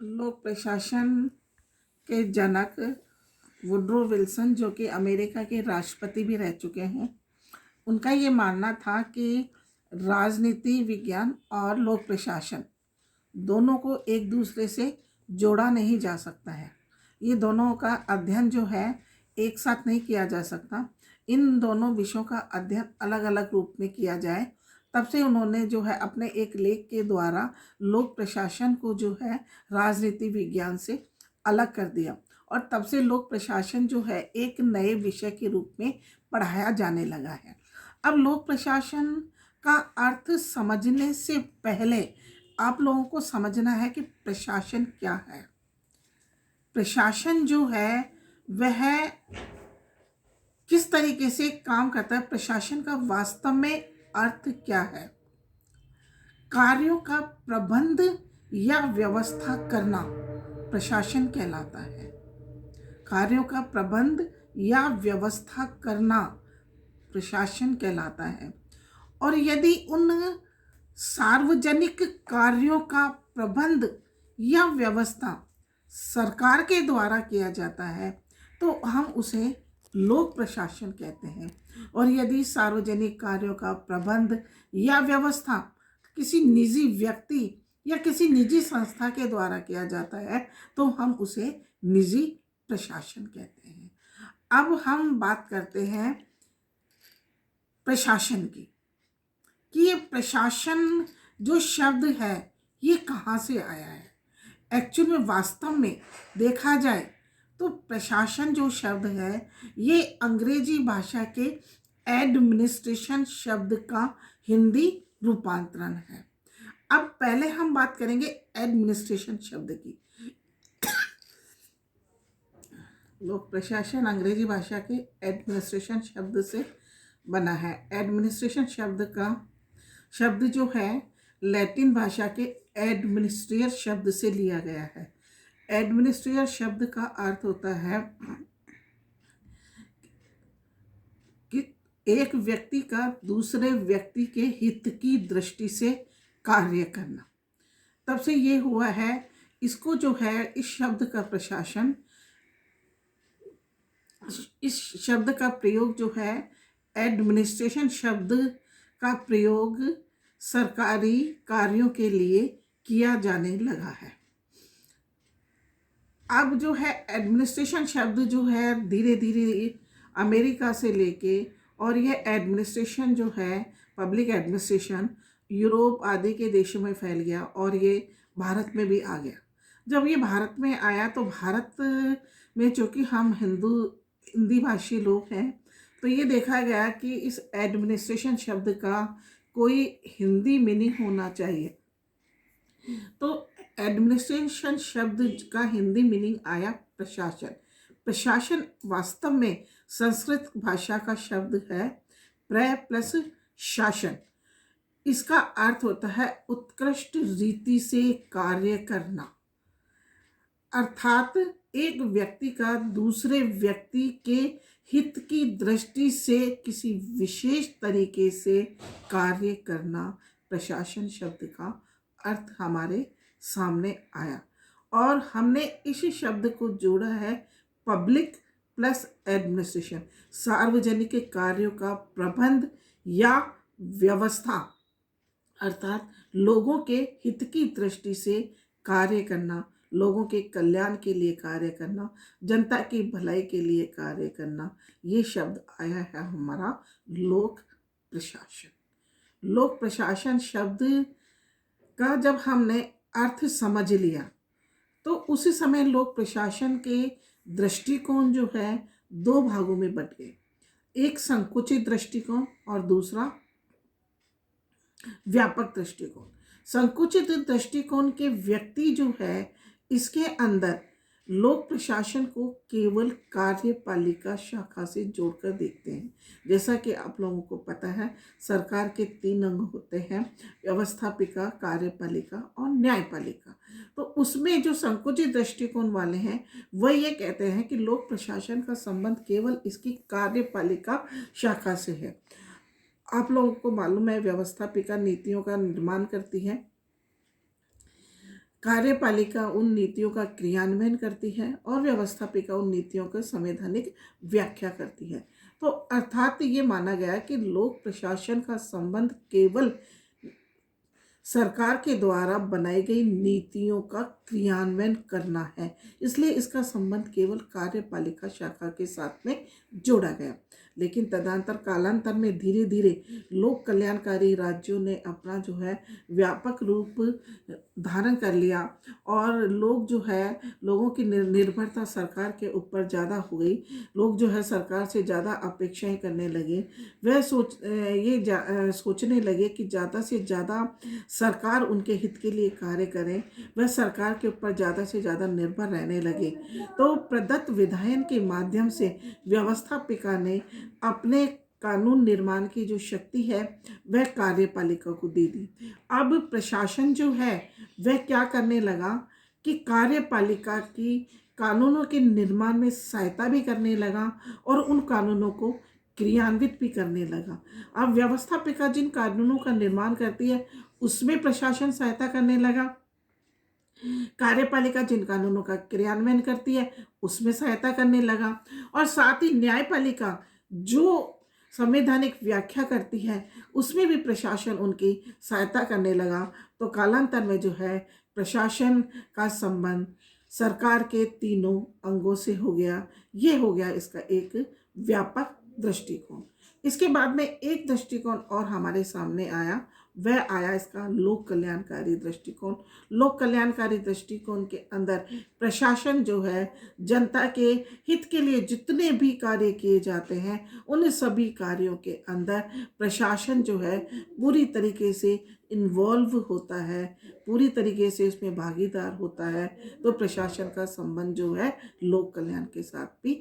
लोक प्रशासन के जनक वुड्रो विल्सन, जो कि अमेरिका के राष्ट्रपति भी रह चुके हैं, उनका ये मानना था कि राजनीति विज्ञान और लोक प्रशासन दोनों को एक दूसरे से जोड़ा नहीं जा सकता है। ये दोनों का अध्ययन जो है एक साथ नहीं किया जा सकता। इन दोनों विषयों का अध्ययन अलग अलग रूप में किया जाए। तब से उन्होंने जो है अपने एक लेख के द्वारा लोक प्रशासन को जो है राजनीति विज्ञान से अलग कर दिया, और तब से लोक प्रशासन जो है एक नए विषय के रूप में पढ़ाया जाने लगा है। अब लोक प्रशासन का अर्थ समझने से पहले आप लोगों को समझना है कि प्रशासन क्या है। प्रशासन जो है वह किस तरीके से काम करता है, प्रशासन का वास्तव में अर्थ क्या है। कार्यों का प्रबंध या व्यवस्था करना प्रशासन कहलाता है। कार्यों का प्रबंध या व्यवस्था करना प्रशासन कहलाता है। और यदि उन सार्वजनिक कार्यों का प्रबंध या व्यवस्था सरकार के द्वारा किया जाता है तो हम उसे लोक प्रशासन कहते हैं। और यदि सार्वजनिक कार्यों का प्रबंध या व्यवस्था किसी निजी व्यक्ति या किसी निजी संस्था के द्वारा किया जाता है तो हम उसे निजी प्रशासन कहते हैं। अब हम बात करते हैं प्रशासन की, कि ये प्रशासन जो शब्द है ये कहाँ से आया है। एक्चुअल में वास्तव में देखा जाए तो प्रशासन जो शब्द है ये अंग्रेजी भाषा के एडमिनिस्ट्रेशन शब्द का हिंदी रूपांतरण है। अब पहले हम बात करेंगे एडमिनिस्ट्रेशन शब्द की। लोक प्रशासन अंग्रेजी भाषा के एडमिनिस्ट्रेशन शब्द से बना है। एडमिनिस्ट्रेशन शब्द जो है लैटिन भाषा के एडमिनिस्ट्रियर शब्द से लिया गया है। एडमिनिस्ट्रियर शब्द का अर्थ होता है कि एक व्यक्ति का दूसरे व्यक्ति के हित की दृष्टि से कार्य करना। तब से ये हुआ है, इसको जो है इस शब्द का प्रशासन, इस शब्द का प्रयोग जो है एडमिनिस्ट्रेशन शब्द का प्रयोग सरकारी कार्यों के लिए किया जाने लगा है। अब जो है एडमिनिस्ट्रेशन शब्द जो है धीरे धीरे अमेरिका से लेके, और यह एडमिनिस्ट्रेशन जो है पब्लिक एडमिनिस्ट्रेशन यूरोप आदि के देशों में फैल गया और ये भारत में भी आ गया। जब ये भारत में आया तो भारत में चूँकि हम हिंदी भाषी लोग हैं तो ये देखा गया कि इस एडमिनिस्ट्रेशन शब्द का कोई हिंदी मीनिंग होना चाहिए। तो एडमिनिस्ट्रेशन शब्द का हिंदी मीनिंग आया प्रशासन। प्रशासन वास्तव में संस्कृत भाषा का शब्द है प्र प्लस शासन। इसका अर्थ होता है उत्कृष्ट रीति से कार्य करना, अर्थात एक व्यक्ति का दूसरे व्यक्ति के हित की दृष्टि से किसी विशेष तरीके से कार्य करना प्रशासन शब्द का अर्थ हमारे सामने आया। और हमने इस शब्द को जोड़ा है पब्लिक प्लस एडमिनिस्ट्रेशन, सार्वजनिक कार्यों का प्रबंध या व्यवस्था, अर्थात लोगों के हित की दृष्टि से कार्य करना, लोगों के कल्याण के लिए कार्य करना, जनता की भलाई के लिए कार्य करना। ये शब्द आया है हमारा लोक प्रशासन। लोक प्रशासन शब्द का जब हमने अर्थ समझ लिया तो उसी समय लोक प्रशासन के दृष्टिकोण जो है दो भागों में बंट गए। एक संकुचित दृष्टिकोण और दूसरा व्यापक दृष्टिकोण। संकुचित दृष्टिकोण के व्यक्ति जो है इसके अंदर लोक प्रशासन को केवल कार्यपालिका शाखा से जोड़कर देखते हैं। जैसा कि आप लोगों को पता है सरकार के 3 अंग होते हैं, व्यवस्थापिका, कार्यपालिका और न्यायपालिका। तो उसमें जो संकुचित दृष्टिकोण वाले हैं वह ये कहते हैं कि लोक प्रशासन का संबंध केवल इसकी कार्यपालिका शाखा से है। आप लोगों को मालूम है व्यवस्थापिका नीतियों का निर्माण करती है, कार्यपालिका उन नीतियों का क्रियान्वयन करती है और व्यवस्थापिका उन नीतियों का संवैधानिक व्याख्या करती है। तो अर्थात ये माना गया कि लोक प्रशासन का संबंध केवल सरकार के द्वारा बनाई गई नीतियों का क्रियान्वयन करना है, इसलिए इसका संबंध केवल कार्यपालिका शाखा के साथ में जोड़ा गया। लेकिन तदंतर कालांतर में धीरे धीरे लोक कल्याणकारी राज्यों ने अपना जो है व्यापक रूप धारण कर लिया और लोग जो है लोगों की निर्भरता सरकार के ऊपर ज़्यादा हो गई। लोग जो है सरकार से ज़्यादा अपेक्षाएं करने लगे। वह सोचने लगे कि ज़्यादा से ज़्यादा सरकार उनके हित के लिए कार्य करे। वह सरकार के ऊपर ज़्यादा से ज़्यादा निर्भर रहने लगे। तो प्रदत्त विधायन के माध्यम से व्यवस्थापिका ने अपने कानून निर्माण की जो शक्ति है वह कार्यपालिका को दे दी। अब प्रशासन जो है वह क्या करने लगा कि कार्यपालिका की कानूनों के निर्माण में सहायता भी करने लगा और उन कानूनों को क्रियान्वित भी करने लगा। अब व्यवस्थापिका जिन कानूनों का निर्माण करती है उसमें प्रशासन सहायता करने लगा। कार्यपालिका जिन कानूनों का क्रियान्वयन करती है उसमें सहायता करने लगा। और साथ ही न्यायपालिका जो संवैधानिक व्याख्या करती है उसमें भी प्रशासन उनकी सहायता करने लगा। तो कालांतर में जो है प्रशासन का संबंध सरकार के तीनों अंगों से हो गया। ये हो गया इसका एक व्यापक दृष्टिकोण। इसके बाद में एक दृष्टिकोण और हमारे सामने आया, वह आया इसका लोक कल्याणकारी दृष्टिकोण। लोक कल्याणकारी दृष्टिकोण के अंदर प्रशासन जो है जनता के हित के लिए जितने भी कार्य किए जाते हैं उन सभी कार्यों के अंदर प्रशासन जो है पूरी तरीके से इन्वॉल्व होता है, पूरी तरीके से उसमें भागीदार होता है। तो प्रशासन का संबंध जो है लोक कल्याण के साथ भी